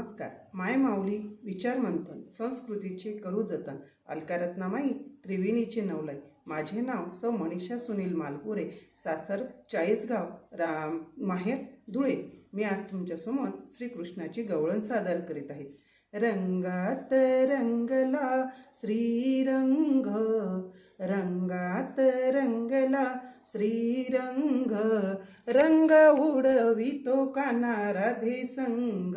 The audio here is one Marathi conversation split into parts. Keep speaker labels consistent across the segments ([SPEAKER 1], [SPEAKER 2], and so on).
[SPEAKER 1] नमस्कार. माय माऊली विचार मंथन संस्कृतीचे करू जतन अलकारत्नामाई त्रिवेणीचे नवलाई. माझे नाव सौ मनीषा सुनील मालपुरे, सासर चाळीसगाव, माहेर धुळे. मी आज तुमच्यासमोर श्रीकृष्णाची गवळण सादर करीत आहे. रंगात रंगला श्रीरंग, रंगात रंगला श्रीरंग, रंग उडवितो काना राधे संग,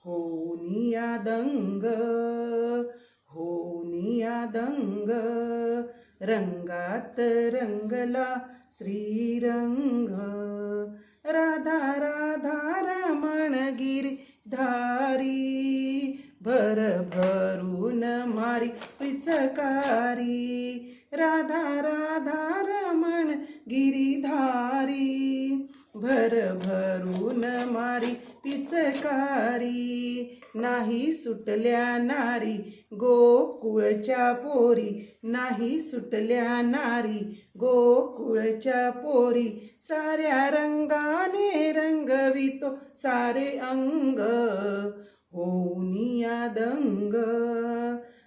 [SPEAKER 1] होनिया दंग, होनिया दंग. रंगात रंगला श्रीरंग, राधा राधा रमण गिरिधारी, भर भरून मारी पिचकारी. राधा राधा रमण गिरिधारी, भर भरून मारी पिचकारी. नाही सुटल्या नारी गोकुळच्या पोरी, नाही सुटल्या नारी गोकुळच्या पोरी. साऱ्या रंगाने रंगवितो सारे अंग, होनिया दंग.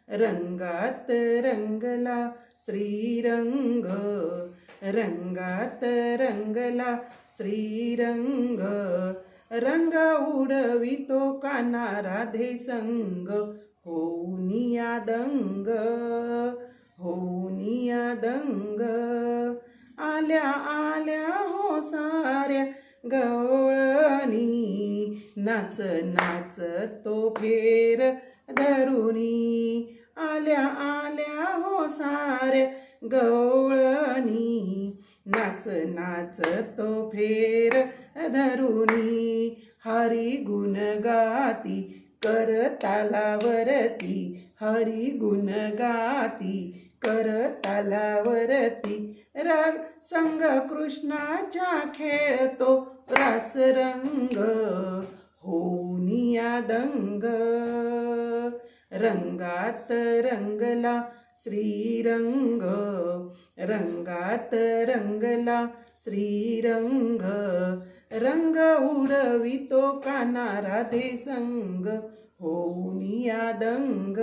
[SPEAKER 1] रंगात रंगला श्रीरंग, रंगात रंगला श्रीरंग, रंग उडवितो काना राधे संग, होनिया दंग, होनिया दंग. आल्या आल्या हो साऱ्या गवळणी, नाच नाच तो फेर धरुणी. आल्या आल्या हो साऱ्या गवळणी, नाच नाच तो फेर धरुणी. हरी गुण गाती कर तालावरती, हरी गुण गाती कर तालावरती. राग संग कृष्णाच्या खेळतो रास रंग, होनिया दंग. रंगात रंगला श्रीरंग, रंगात रंगला श्रीरंग, रंग उडवितो काना राधे संग, होनिया दंग,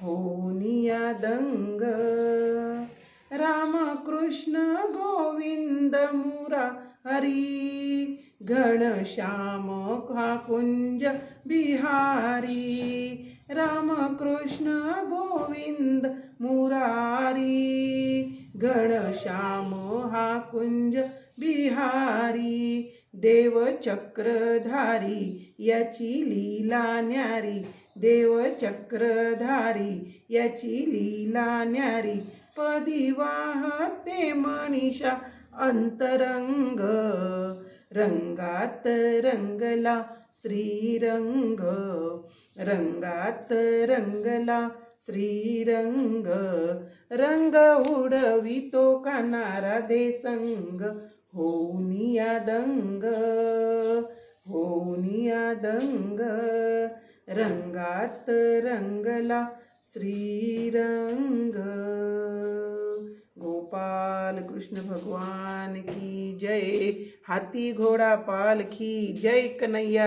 [SPEAKER 1] होनिया दंग. राम कृष्ण गोविंद मुरारी, घनश्याम हा कुंज बिहारी. राम कृष्ण गोविंद मुरारी, घनश्याम हा कुंज बिहारी. देव चक्रधारी याची लीला न्यारी, देव चक्रधारी याची लीला न्यारी. पदी वाहते मनीषा अंतरंग, रंगात रंगला श्रीरंग, रंगात रंगला श्रीरंग, रंग उडवितो काना राधे संग, होनिया दंग, होनिया दंग. रंगात रंगला श्रीरंग. गोपाल कृष्ण भगवान की जय. हाथी घोड़ा पाल की जय कन्हैया.